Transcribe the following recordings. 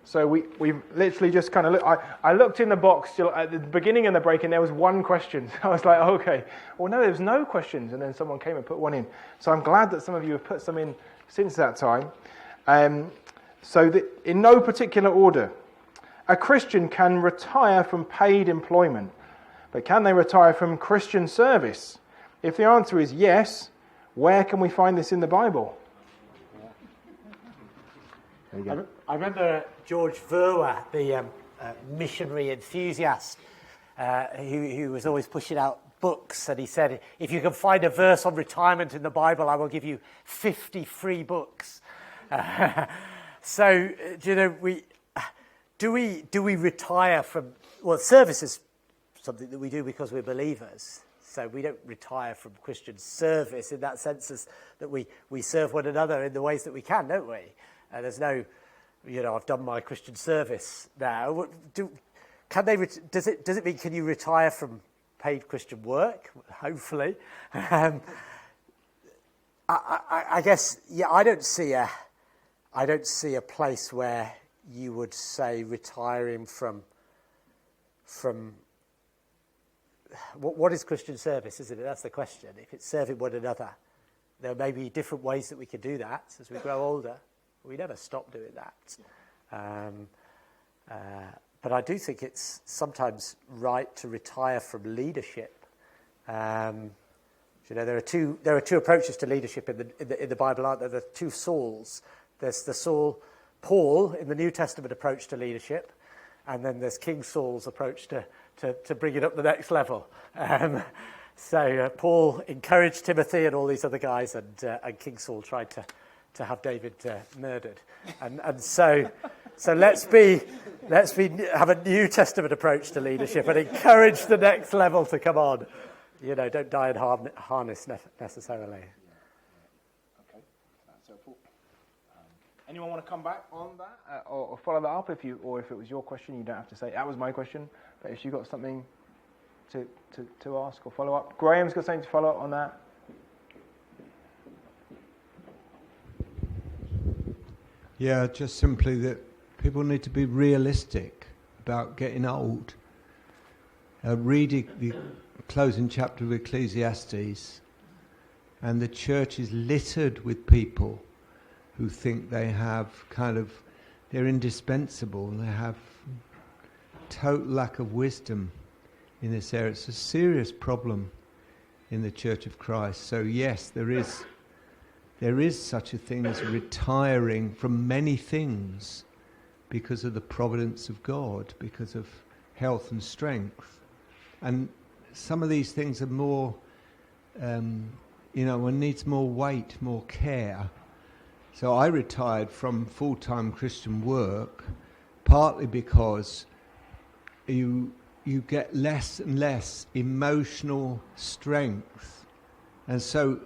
So we've literally just kind of looked. I looked in the box at the beginning of the break, and there was one question. I was like, okay. Well, no, there was no questions, and then someone came and put one in. So I'm glad that some of you have put some in since that time. In no particular order, a Christian can retire from paid employment, but can they retire from Christian service? If the answer is yes, where can we find this in the Bible? I remember George Verwer, the missionary enthusiast, who was always pushing out books, and he said, if you can find a verse on retirement in the Bible, I will give you 50 free books. So, do we retire from, well, service is something that we do because we're believers. So we don't retire from Christian service in that sense as that we serve one another in the ways that we can, don't we? There's no, I've done my Christian service now. Does it mean can you retire from paid Christian work? Hopefully. I guess, I don't see a place where you would say retiring from what is Christian service, isn't it? That's the question. If it's serving one another, there may be different ways that we can do that as we grow older. We never stop doing that. But I do think it's sometimes right to retire from leadership. There are two approaches to leadership in the Bible, aren't there? There are two Sauls. There's the Saul, Paul, in the New Testament approach to leadership, and then there's King Saul's approach to bring it up the next level. So Paul encouraged Timothy and all these other guys, and King Saul tried to have David murdered. And so let's have a New Testament approach to leadership and encourage the next level to come on. Don't die in harness necessarily. Okay, that's helpful. Anyone want to come back on that or follow that up? If it was your question, you don't have to say that was my question. But if you've got something to ask or follow up, Graham's got something to follow up on that. Yeah, just simply that people need to be realistic about getting old. Reading the closing chapter of Ecclesiastes, and the church is littered with people who think they're indispensable, and they have total lack of wisdom in this area. It's a serious problem in the Church of Christ. So yes, there is such a thing as retiring from many things because of the providence of God, because of health and strength. And some of these things are more, one needs more weight, more care. So I retired from full-time Christian work, partly because you get less and less emotional strength. And so,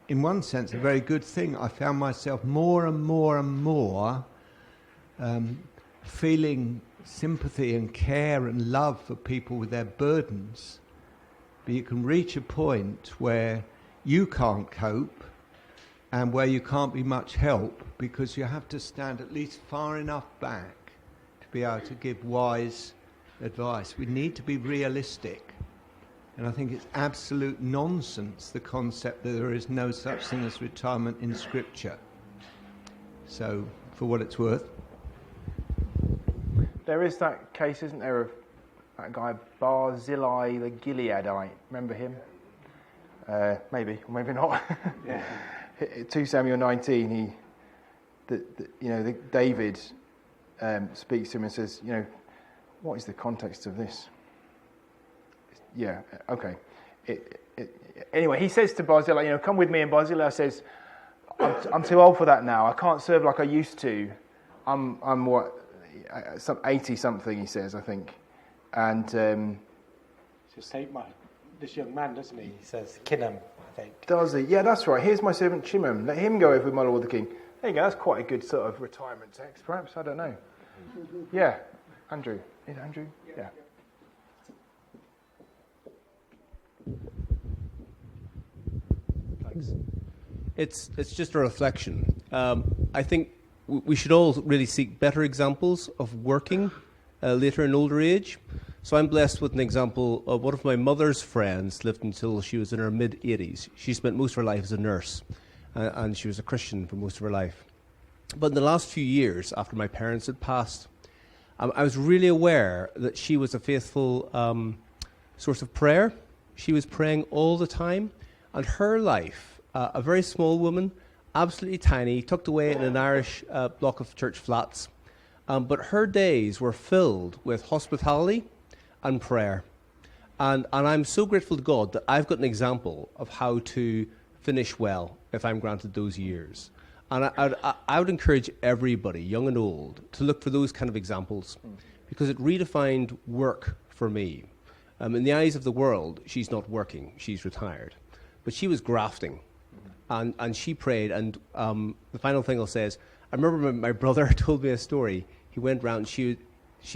in one sense, a very good thing. I found myself more and more feeling sympathy and care and love for people with their burdens. But you can reach a point where you can't cope and where you can't be much help, because you have to stand at least far enough back to be able to give wise advice. We need to be realistic. And I think it's absolute nonsense, the concept that there is no such thing as retirement in Scripture. So, for what it's worth. There is that case, isn't there, of that guy Barzillai the Gileadite. Remember him? Maybe, or maybe not. 2 Samuel 19, David speaks to him and says, what is the context of this? Yeah, okay. Anyway, he says to Barzillai, come with me, and Barzillai says, I'm too old for that now. I can't serve like I used to. I'm what, 80 something, he says, I think. And just take this young man, doesn't he? He says Kinnam, I think. Does he? Yeah, that's right. Here's my servant Chimham. Let him go over with my lord the king. There you go. That's quite a good sort of retirement text, perhaps. I don't know. Yeah, Andrew. Is it Andrew? Yeah. Thanks. It's just a reflection. I think we should all really seek better examples of working later in older age. So I'm blessed with an example of one of my mother's friends lived until she was in her mid-80s. She spent most of her life as a nurse, and she was a Christian for most of her life. But in the last few years, after my parents had passed, I was really aware that she was a faithful source of prayer. She was praying all the time, and her life, a very small woman, absolutely tiny, tucked away in an Irish block of church flats, but her days were filled with hospitality and prayer. And I'm so grateful to God that I've got an example of how to finish well if I'm granted those years. And I would encourage everybody, young and old, to look for those kind of examples, because it redefined work for me. In the eyes of the world, she's not working, she's retired. But she was grafting, and she prayed. And the final thing I'll say is, I remember my brother told me a story. He went round, she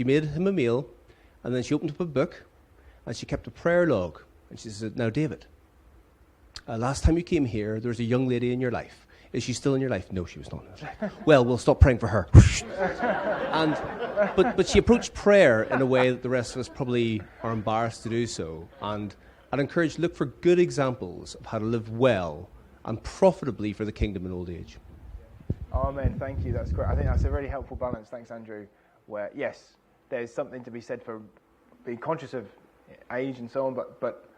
made him a meal, and then she opened up a book, and she kept a prayer log. And she said, "Now, David, last time you came here, there was a young lady in your life. Is she still in your life?" "No, she was not." "Well, we'll stop praying for her." But she approached prayer in a way that the rest of us probably are embarrassed to do so. And I'd encourage, look for good examples of how to live well and profitably for the kingdom in old age. Amen. Thank you. That's great. I think that's a really helpful balance. Thanks, Andrew. Where, yes, there's something to be said for being conscious of age and so on, but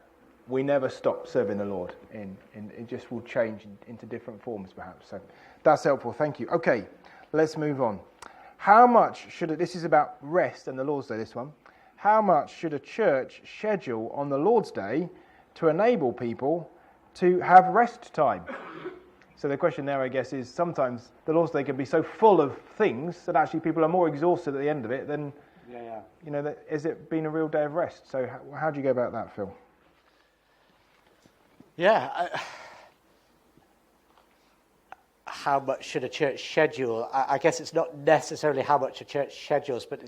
we never stop serving the Lord. It just will change into different forms, perhaps. So that's helpful. Thank you. Okay, let's move on. How much this is about rest and the Lord's Day, this one. How much should a church schedule on the Lord's Day to enable people to have rest time? So the question there, I guess, is sometimes the Lord's Day can be so full of things that actually people are more exhausted at the end of it than, is it been a real day of rest? So how do you go about that, Phil? Yeah. How much should a church schedule? I guess it's not necessarily how much a church schedules, but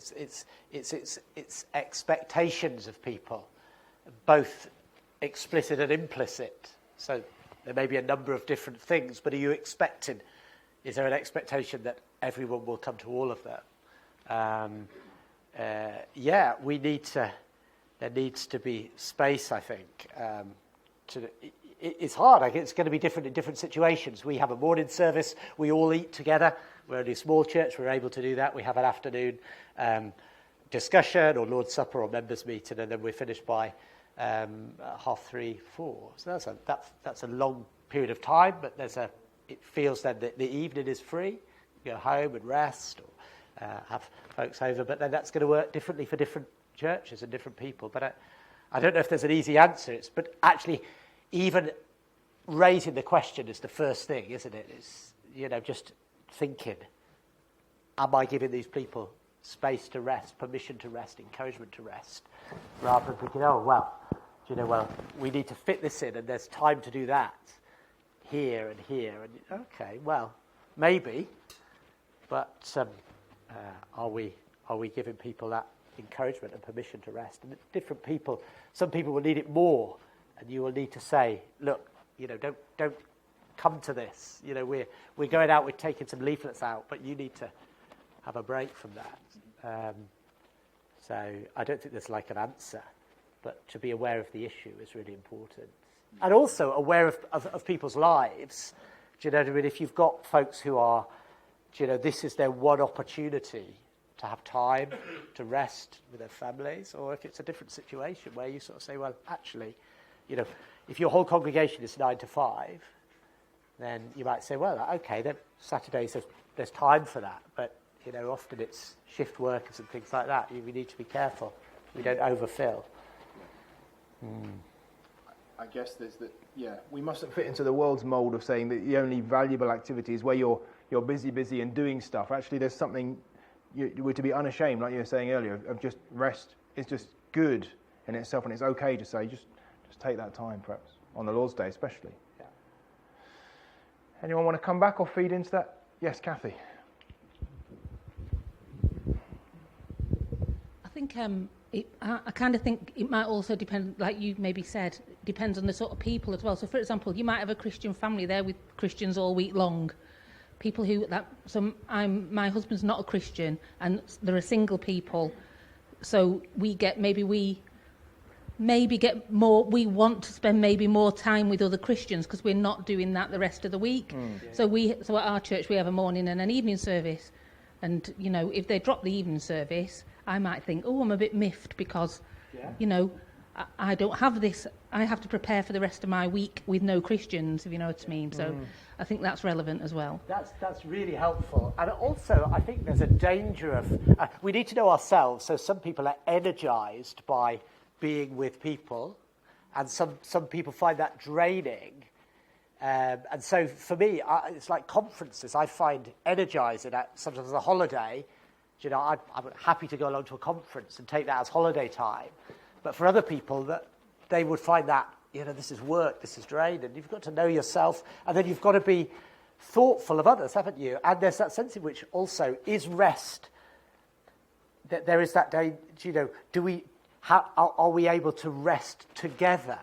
it's expectations of people, both explicit and implicit. So there may be a number of different things, but are you expecting? Is there an expectation that everyone will come to all of them? There needs to be space, I think. It's hard. I guess it's going to be different in different situations. We have a morning service. We all eat together. We're only a small church. We're able to do that. We have an afternoon discussion or Lord's Supper or members' meeting, and then we're finished by 3:30, 4. So that's a long period of time, but it feels then that the evening is free. You go home and rest or have folks over, but then that's going to work differently for different churches and different people. But I don't know if there's an easy answer. But actually, even raising the question is the first thing, isn't it? It's, just thinking, am I giving these people space to rest, permission to rest, encouragement to rest, rather than thinking, we need to fit this in, and there's time to do that here and here. And okay, well, maybe, but are we giving people that encouragement and permission to rest? And different people, some people will need it more, and you will need to say, look, don't come to this. We're going out, we're taking some leaflets out, but you need to have a break from that. So I don't think there's like an answer, but to be aware of the issue is really important. And also aware of people's lives. Do you know what I mean? If you've got folks who are, this is their one opportunity to have time to rest with their families, or if it's a different situation where you sort of say, well, actually, if your whole congregation is 9 to 5, then you might say, well, okay, then Saturdays there's time for that, but often it's shift workers and things like that. We need to be careful we don't overfill. I guess we mustn't fit into the world's mould of saying that the only valuable activity is where you're busy and doing stuff. Actually, there's something you were to be unashamed, like you were saying earlier, of just rest is just good in itself, and it's okay to say just take that time, perhaps on the Lord's Day, especially. Yeah. Anyone want to come back or feed into that? Yes, Kathy. I think I kind of think it might also depend, like you maybe said, depends on the sort of people as well. So, for example, you might have a Christian family there with Christians all week long, people who my husband's not a Christian, and there are single people, so we want to spend maybe more time with other Christians because we're not doing that the rest of the week. So at our church we have a morning and an evening service, and if they drop the evening service, I might think, oh, I'm a bit miffed because I don't have this. I have to prepare for the rest of my week with no Christians, if you know what I mean. So I think that's relevant as well. That's really helpful. And also, I think there's a danger of... we need to know ourselves. So some people are energized by being with people, and some people find that draining. And so for me, it's like conferences. I find energizing at sometimes a holiday. I'm happy to go along to a conference and take that as holiday time. But for other people, that they would find that, this is work, this is drain, and you've got to know yourself, and then you've got to be thoughtful of others, haven't you? And there's that sense in which also is rest. That there is that day, are we able to rest together?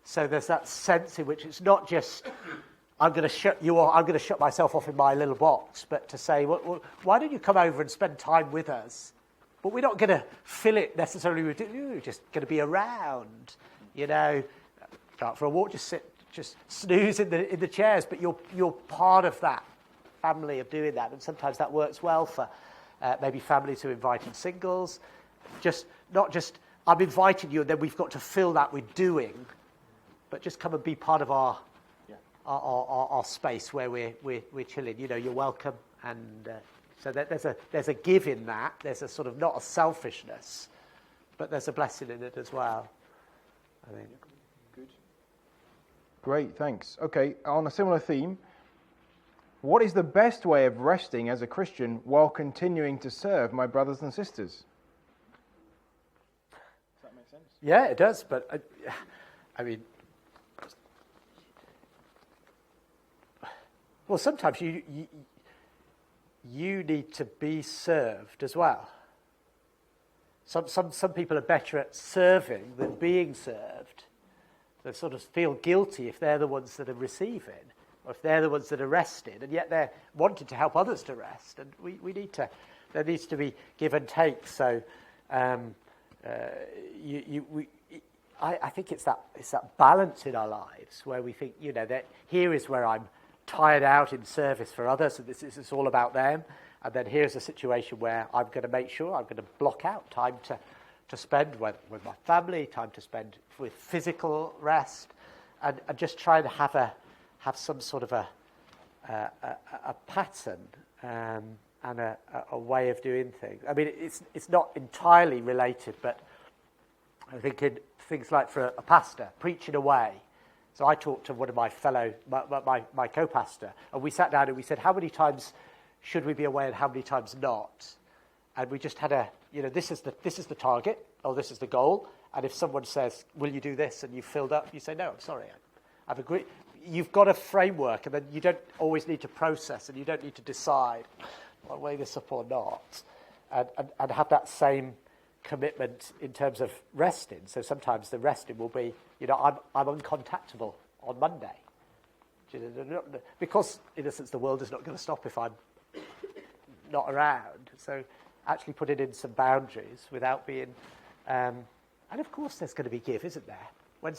So there's that sense in which it's not just, I'm going to shut you off, I'm going to shut myself off in my little box, but to say, well, why don't you come over and spend time with us? But we're not going to fill it necessarily with, you're just going to be around, go out for a walk, just sit, just snooze in the chairs, but you're part of that family of doing that. And sometimes that works well for maybe families who are inviting singles. Not just, I'm inviting you, and then we've got to fill that with doing, but just come and be part of our space where we're chilling. You're welcome, and so there's a give in that. There's a sort of not a selfishness, but there's a blessing in it as well, I think. Good. Great, thanks. Okay, on a similar theme, what is the best way of resting as a Christian while continuing to serve my brothers and sisters? Does that make sense? Yeah, it does, but I mean, well, sometimes you need to be served as well. Some people are better at serving than being served. They sort of feel guilty if they're the ones that are receiving, or if they're the ones that are resting, and yet they're wanting to help others to rest. And there needs to be give and take. So I think it's that balance in our lives where we think, that here is where I'm tired out in service for others, and this is all about them. And then here's a situation where I'm going to make sure I'm going to block out time to spend with my family, time to spend with physical rest, and just try to have some sort of a pattern and a way of doing things. I mean, it's not entirely related, but I think in things like for a pastor, preaching away. So I talked to one of my my co-pastor, and we sat down and we said, how many times should we be away and how many times not? And we just had this is the target, or this is the goal. And if someone says, will you do this? And you've filled up, you say, no, I'm sorry, I've agreed. You've got a framework, and then you don't always need to process, and you don't need to decide, I'll weigh this up or not. And have that same commitment in terms of resting. So sometimes the resting will be, I'm uncontactable on Monday. Because, in a sense, the world is not going to stop if I'm not around. So actually putting in some boundaries without being... and of course there's going to be give, isn't there? When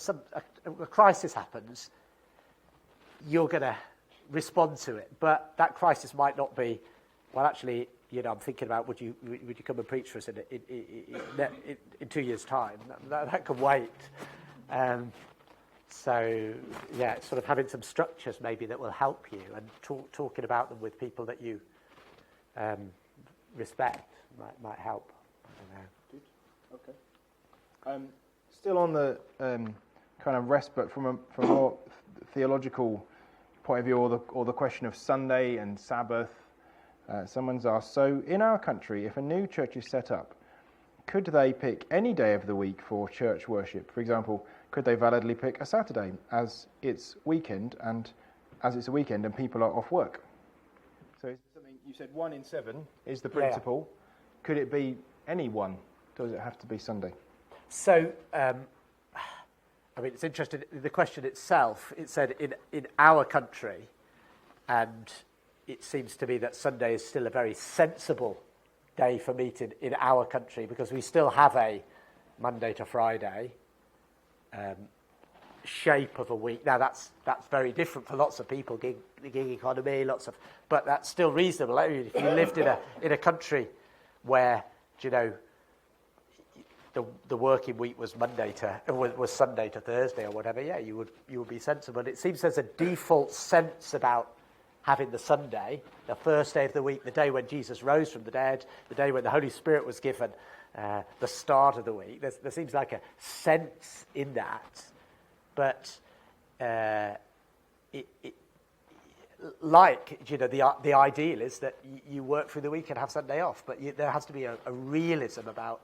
a crisis happens, you're going to respond to it. But that crisis might not be, well, actually... I'm thinking about would you come and preach for us in 2 years' time? That could wait. So it's sort of having some structures maybe that will help you, and talking about them with people that you respect might help. I don't know. Good. Okay. Still on the kind of rest, but from a more theological point of view, or the question of Sunday and Sabbath. Someone's asked, so in our country, if a new church is set up, could they pick any day of the week for church worship? For example, could they validly pick a Saturday as it's weekend and people are off work? So is something you said 1 in 7 is the principle. Yeah. Could it be any one? Does it have to be Sunday? So, it's interesting. The question itself, it said in our country, and it seems to me that Sunday is still a very sensible day for meeting in our country, because we still have a Monday to Friday shape of a week. Now that's very different for lots of people, the gig economy, but that's still reasonable. I mean, if you lived in a country where, you know, the working week was was Sunday to Thursday or whatever, yeah, you would be sensible. It seems there's a default sense about having the Sunday, the first day of the week, the day when Jesus rose from the dead, the day when the Holy Spirit was given, the start of the week. There seems like a sense in that, but like, you know, the ideal is that you work through the week and have Sunday off, but there has to be a realism about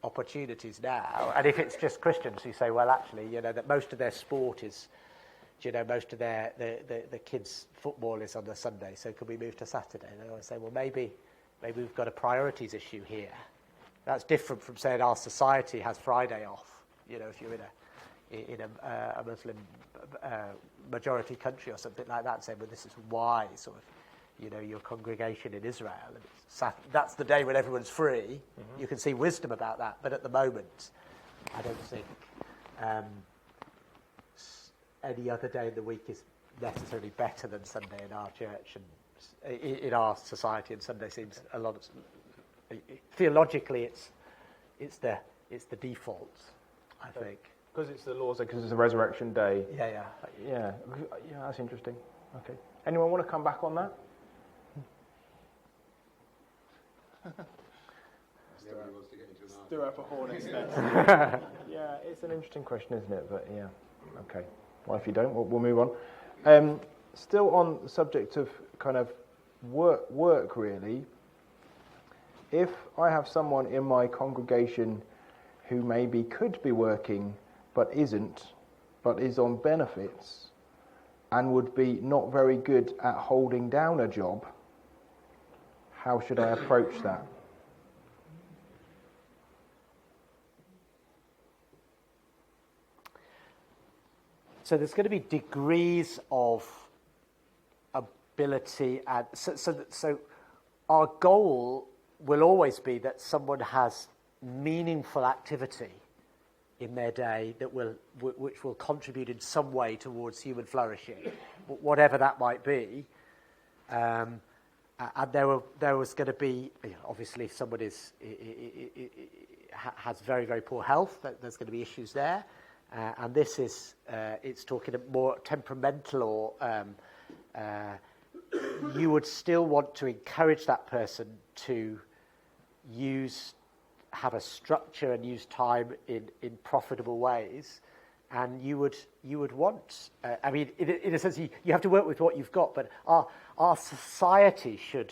opportunities now. And if it's just Christians who say, well, actually, you know, that most of their sport is, you know, most of the kids' football is on the Sunday, so could we move to Saturday? And I say, well, maybe we've got a priorities issue here. That's different from saying our society has Friday off. You know, if you're in a Muslim majority country or something like that, saying, well, this is why sort of, you know, your congregation in Israel, and that's the day when everyone's free. Mm-hmm. You can see wisdom about that, but at the moment, I don't think any other day of the week is necessarily better than Sunday in our church and in our society. And Sunday seems a lot of, theologically, it's the default, I think. Because it's the Lord's Day, because it's a resurrection day. Yeah. That's interesting. Okay. Anyone want to come back on that? Stir up a hornet's nest. Yeah, it's an interesting question, isn't it? But yeah, okay. Well, if you don't, we'll move on. Still on the subject of kind of work really. If I have someone in my congregation who maybe could be working but isn't, but is on benefits and would be not very good at holding down a job, how should I approach that? So there's going to be degrees of ability, and so our goal will always be that someone has meaningful activity in their day which will contribute in some way towards human flourishing, whatever that might be. And there was going to be, obviously, if someone has very, very poor health, there's going to be issues there. And this is, it's talking more temperamental, or you would still want to encourage that person to have a structure and use time in profitable ways. And you would want, I mean, in a sense, you have to work with what you've got, but our society should,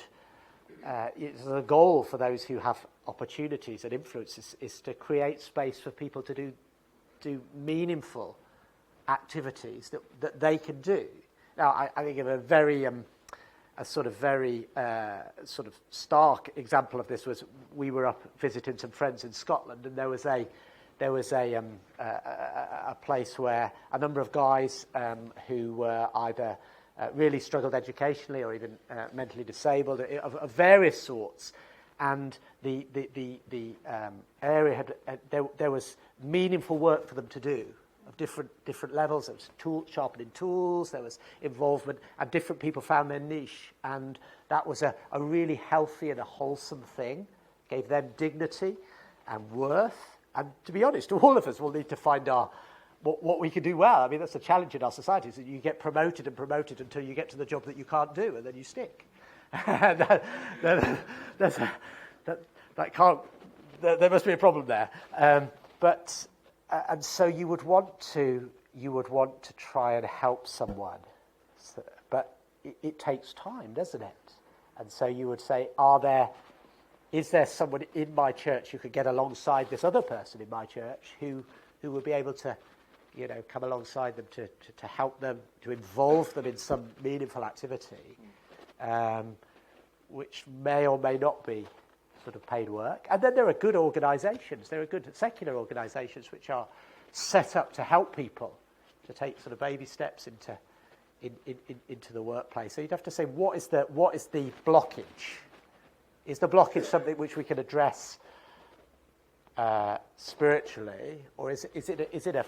it's a goal for those who have opportunities and influence is to create space for people to do meaningful activities that they can do. Now, I think of a very sort of stark example of this was we were up visiting some friends in Scotland, and there was a place where a number of guys who were either really struggled educationally or even mentally disabled of various sorts. And the area had there was meaningful work for them to do of different levels. There was sharpening tools. There was involvement, and different people found their niche. And that was a really healthy and a wholesome thing. Gave them dignity and worth. And to be honest, all of us will need to find what we can do well. I mean, that's a challenge in our society, is that you get promoted and promoted until you get to the job that you can't do, and then you stick. There must be a problem there. And so you would want to try and help someone, but it takes time, doesn't it? And so you would say, is there someone in my church who could get alongside this other person in my church who would be able to, come alongside them to help them, to involve them in some meaningful activity, which may or may not be sort of paid work. And then there are good organisations. There are good secular organisations which are set up to help people to take sort of baby steps into the workplace. So you'd have to say, what is the blockage? Is the blockage something which we can address spiritually, or is it a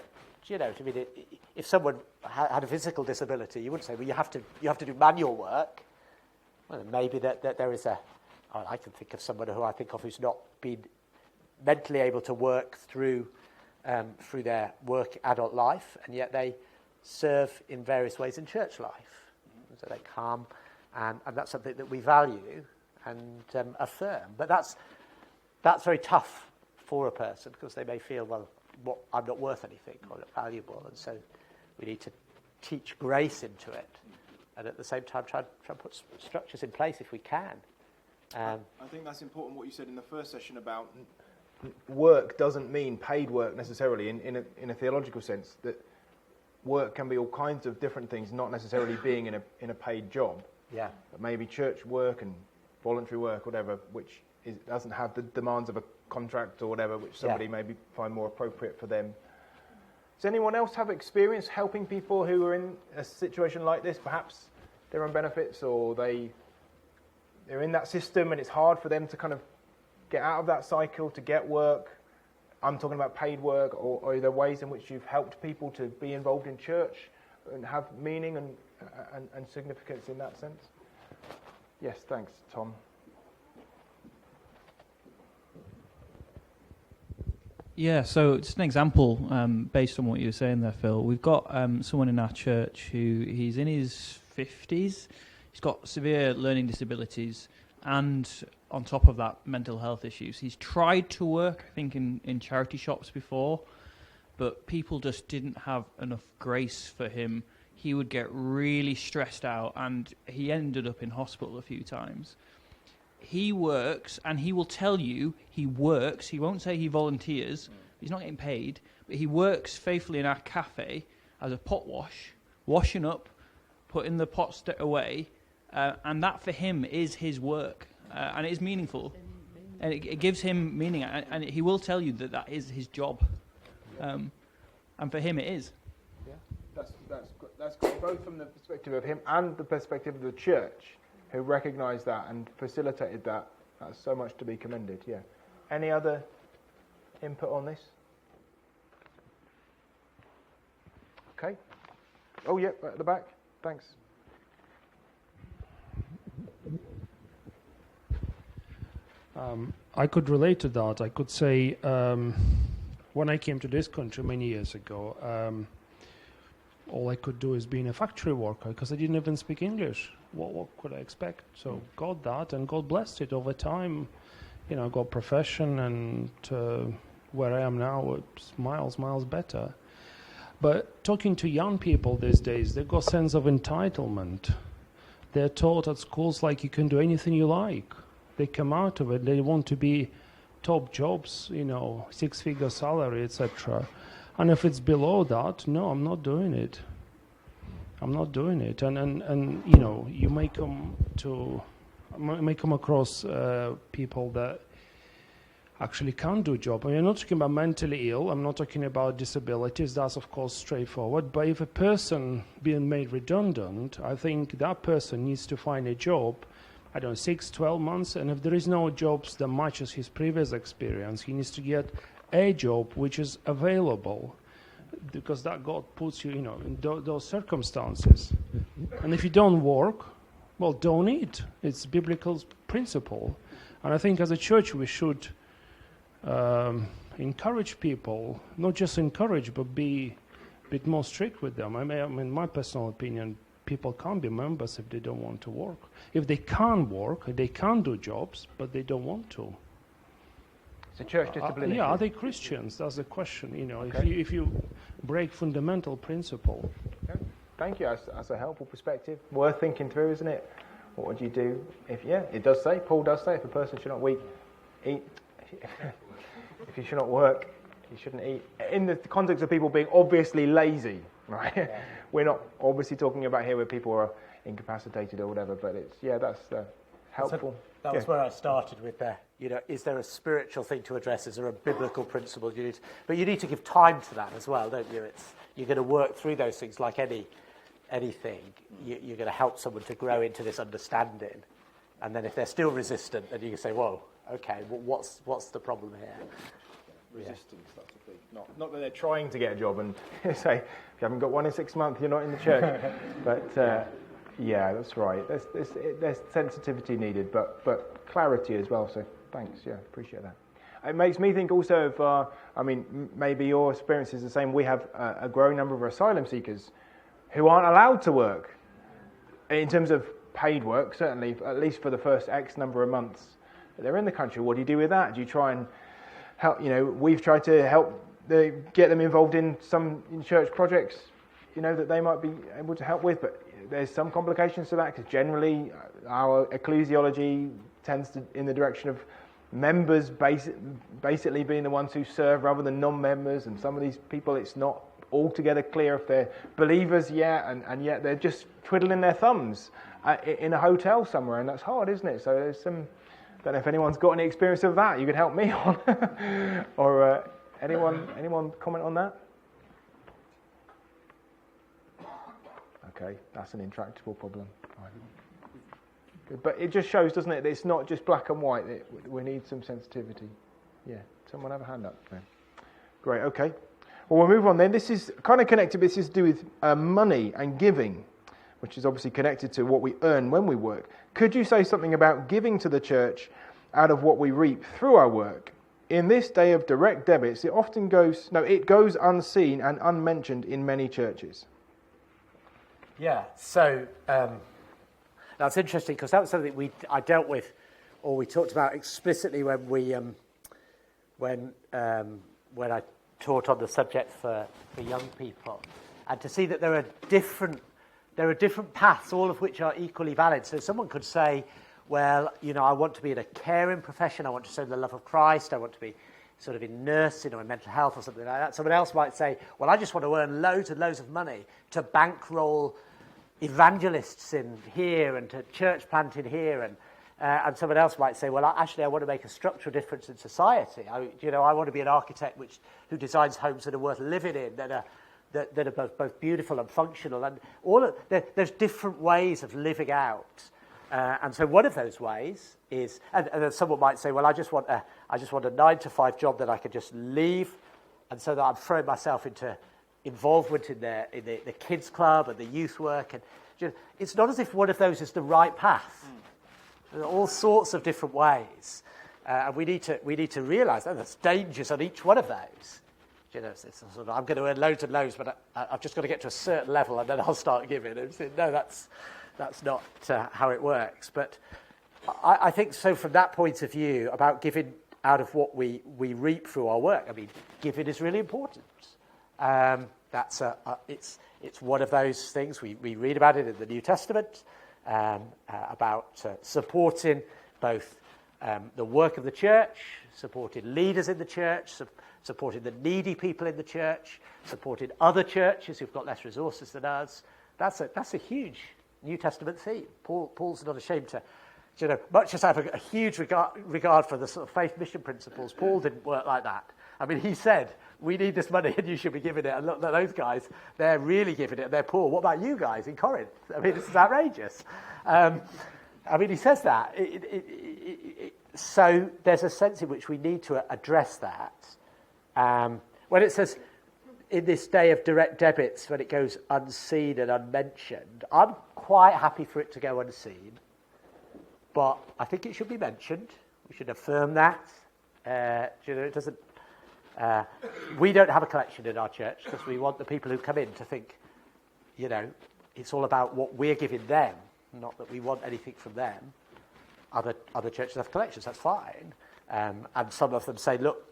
if someone had a physical disability, you wouldn't say, well, you have to do manual work. Well, maybe that there is I can think of someone who I think of who's not been mentally able to work through their work adult life, and yet they serve in various ways in church life. So they come, and that's something that we value and affirm. But that's very tough for a person, because they may feel, well, I'm not worth anything or not valuable, and so we need to teach grace into it, and at the same time try and put structures in place if we can. I think that's important what you said in the first session about work doesn't mean paid work necessarily in a theological sense, that work can be all kinds of different things, not necessarily being in a paid job. Yeah. But maybe church work and voluntary work, whatever, which doesn't have the demands of a contract or whatever, which somebody maybe find more appropriate for them. Does anyone else have experience helping people who are in a situation like this? Perhaps they're on benefits, or they're in that system and it's hard for them to kind of get out of that cycle, to get work. I'm talking about paid work, or are there ways in which you've helped people to be involved in church and have meaning and significance in that sense? Yes, thanks, Tom. Yeah, so just an example based on what you were saying there, Phil. We've got someone in our church he's in his 50s. He's got severe learning disabilities, and on top of that, mental health issues. He's tried to work, I think, in charity shops before, but people just didn't have enough grace for him. He would get really stressed out, and he ended up in hospital a few times. He works, and he will tell you he works. He won't say he volunteers. He's not getting paid, but he works faithfully in our cafe as a pot wash, washing up, putting the pots away, and that for him is his work, and it is meaningful, and it gives him meaning, and he will tell you that is his job, and for him it is. Yeah, that's great, both from the perspective of him and the perspective of the church, who recognised that and facilitated that. That's so much to be commended, yeah. Any other input on this? Okay. Oh, yeah, right at the back. Thanks. I could relate to that. I could say when I came to this country many years ago, all I could do is being a factory worker, because I didn't even speak English. What could I expect? So got that, and God blessed it over time. You know, got profession, and where I am now, it's miles better. But talking to young people these days, they've got a sense of entitlement. They're taught at schools like you can do anything you like. They come out of it, they want to be top jobs, you know, 6-figure salary, etc. And if it's below that, no, I'm not doing it. I'm not doing it. And you know, you may come across people that actually can't do a job. I mean, I'm not talking about mentally ill, I'm not talking about disabilities, that's of course straightforward, but if a person being made redundant, I think that person needs to find a job, I don't know, 6-12 months, and if there is no jobs that matches his previous experience, he needs to get a job which is available, because that God puts you, you know, in those circumstances. And if you don't work, well, don't eat. It's biblical principle. And I think as a church we should encourage people, not just encourage, but be a bit more strict with them. I mean, my personal opinion, people can't be members if they don't want to work. If they can't work, they can't do jobs, but they don't want to. It's a church discipline issue. Yeah, are they Christians? That's the question. You know, Okay. if you break fundamental principle. Okay. Thank you. That's a helpful perspective. Worth thinking through, isn't it? What would you do if? Yeah, it does say. Paul does say, if a person should not eat. If you should not work, you shouldn't eat. In the context of people being obviously lazy, right? Yeah. We're not obviously talking about here where people are incapacitated or whatever, but it's that's helpful. So that was where I started with there. You know, is there a spiritual thing to address? Is there a biblical principle but you need to give time to that as well, don't you? You're going to work through those things like any anything, you're going to help someone to grow into this understanding. And then if they're still resistant, then you can say, whoa, okay, well, what's the problem here? Resistance, that's a big... Not that they're trying to get a job and say, if you haven't got one in 6 months, you're not in the church. But, yeah, that's right. There's sensitivity needed, but clarity as well. So thanks, yeah, appreciate that. It makes me think also of, maybe your experience is the same. We have a growing number of asylum seekers who aren't allowed to work in terms of paid work, certainly, at least for the first X number of months. They're in the country. What do you do with that? Do you try and help? We've tried to help get them involved in some church projects, that they might be able to help with, but there's some complications to that because generally our ecclesiology tends to in the direction of members basically being the ones who serve rather than non-members, and some of these people it's not altogether clear if they're believers yet, and yet they're just twiddling their thumbs in a hotel somewhere, and that's hard, isn't it? So there's some... I don't know if anyone's got any experience of that you could help me on. Or anyone comment on that? Okay, that's an intractable problem. Right. But it just shows, doesn't it, that it's not just black and white. We need some sensitivity. Yeah, someone have a hand up there. Great, okay. Well, we'll move on then. This is kind of connected, but this is to do with money and giving, which is obviously connected to what we earn when we work. Could you say something about giving to the church out of what we reap through our work? In this day of direct debits, it goes unseen and unmentioned in many churches. Yeah, so that's interesting because that was something I dealt with, or we talked about explicitly when I taught on the subject for young people, and to see that there are different paths, all of which are equally valid. So someone could say, well, I want to be in a caring profession, I want to show the love of Christ, I want to be sort of in nursing or in mental health or something like that. Someone else might say, well, I just want to earn loads and loads of money to bankroll evangelists in here and to church planting here. And someone else might say, well, actually, I want to make a structural difference in society. I want to be an architect who designs homes that are worth living in, that are both beautiful and functional. And there's different ways of living out. And so one of those ways is, and then someone might say, well, I just want a 9-to-5 job that I could just leave, and so that I'm throwing myself into involvement in the kids club and the youth work. And it's not as if one of those is the right path. There are all sorts of different ways, and we need to realise that there's dangers on each one of those. It's sort of, I'm going to earn loads and loads, but I've just got to get to a certain level, and then I'll start giving. And say, no, that's not how it works. But I think so. From that point of view, about giving out of what we reap through our work, giving is really important. It's one of those things we read about it in the New Testament. About supporting both the work of the church, supporting leaders in the church, supporting the needy people in the church, supporting other churches who've got less resources than us. That's a huge New Testament theme. Paul's not ashamed to, much as I have a huge regard for the sort of faith mission principles, Paul didn't work like that. He said, we need this money and you should be giving it. And look, those guys, they're really giving it and they're poor. What about you guys in Corinth? This is outrageous. He says that. So there's a sense in which we need to address that. When it says, in this day of direct debits, when it goes unseen and unmentioned, I'm quite happy for it to go unseen. But I think it should be mentioned. We should affirm that. It doesn't... we don't have a collection in our church because we want the people who come in to think, it's all about what we're giving them, not that we want anything from them. Other churches have collections, that's fine. And some of them say, look,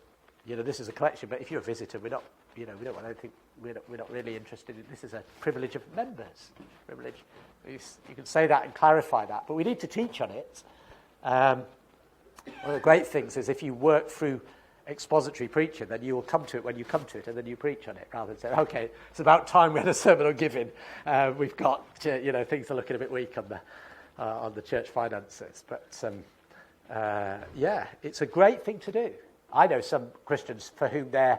this is a collection, but if you're a visitor, we don't want anything. We're not really interested in this. Is a privilege of members. Privilege. You can say that and clarify that, but we need to teach on it. One of the great things is if you work through expository preaching, then you will come to it when you come to it, and then you preach on it, rather than say, okay, it's about time we had a sermon on giving. We've got, things are looking a bit weak on the church finances. But it's a great thing to do. I know some Christians for whom their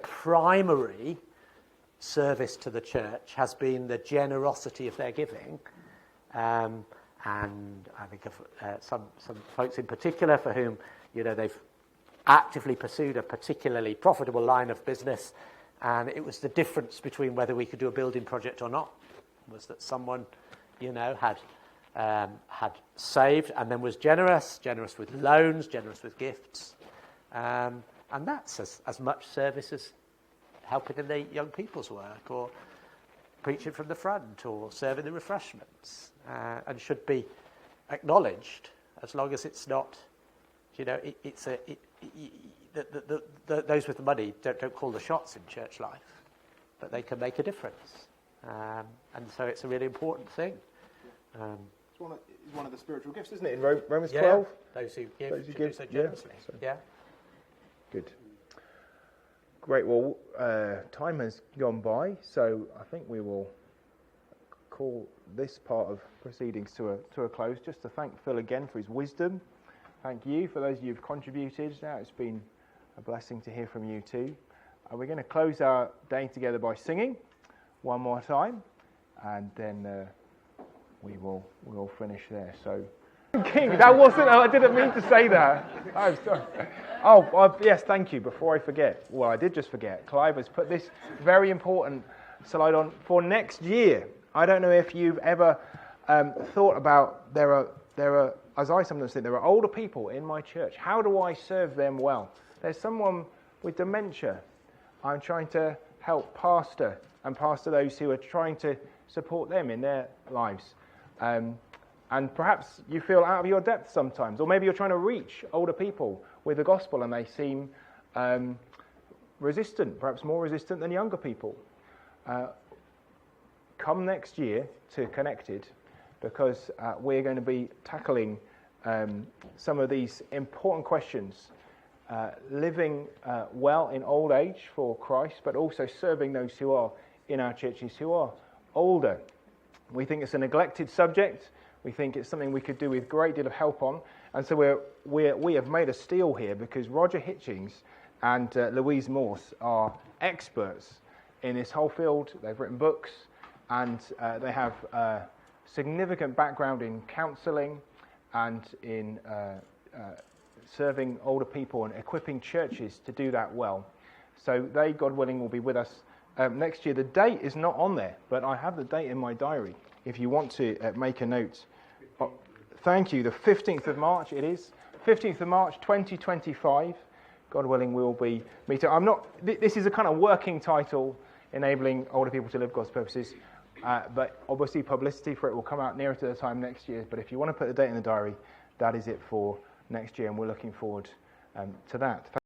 primary service to the church has been the generosity of their giving. And I think of some folks in particular for whom, they've actively pursued a particularly profitable line of business, and it was the difference between whether we could do a building project or not, was that someone, had saved and then was generous with loans, generous with gifts. And that's as much service as helping in the young people's work, or preaching from the front, or serving the refreshments, and should be acknowledged, as long as it's not, those with the money don't call the shots in church life, but they can make a difference. And so it's a really important thing. It's one of the spiritual gifts, isn't it, in Romans 12? Those who give so generously. Yeah. Good. Great. Well, time has gone by, so I think we will call this part of proceedings to a close. Just to thank Phil again for his wisdom. Thank you for those of you who've contributed. Now it's been a blessing to hear from you too. We're going to close our day together by singing one more time, and then we'll finish there. So, King, that wasn't. I didn't mean to say that. I'm sorry. Oh, yes, thank you. Before I forget, well, I did just forget. Clive has put this very important slide on for next year. I don't know if you've ever thought about there are, as I sometimes think, there are older people in my church. How do I serve them well? There's someone with dementia. I'm trying to help pastor those who are trying to support them in their lives. And perhaps you feel out of your depth sometimes, or maybe you're trying to reach older people with the gospel and they seem resistant, perhaps more resistant than younger people. Come next year to Connected, because we're going to be tackling some of these important questions. Living well in old age for Christ, but also serving those who are in our churches who are older. We think it's a neglected subject. We think it's something we could do with a great deal of help on. And so we have made a steal here, because Roger Hitchings and Louise Morse are experts in this whole field. They've written books, and they have significant background in counselling and in serving older people and equipping churches to do that well. So they, God willing, will be with us next year. The date is not on there, but I have the date in my diary if you want to make a note. Thank you. The 15th of March it is. 15th of March 2025. God willing, we'll be meeting. This is a kind of working title, enabling older people to live God's purposes. But obviously publicity for it will come out nearer to the time next year. But if you want to put the date in the diary, that is it for next year, and we're looking forward to that.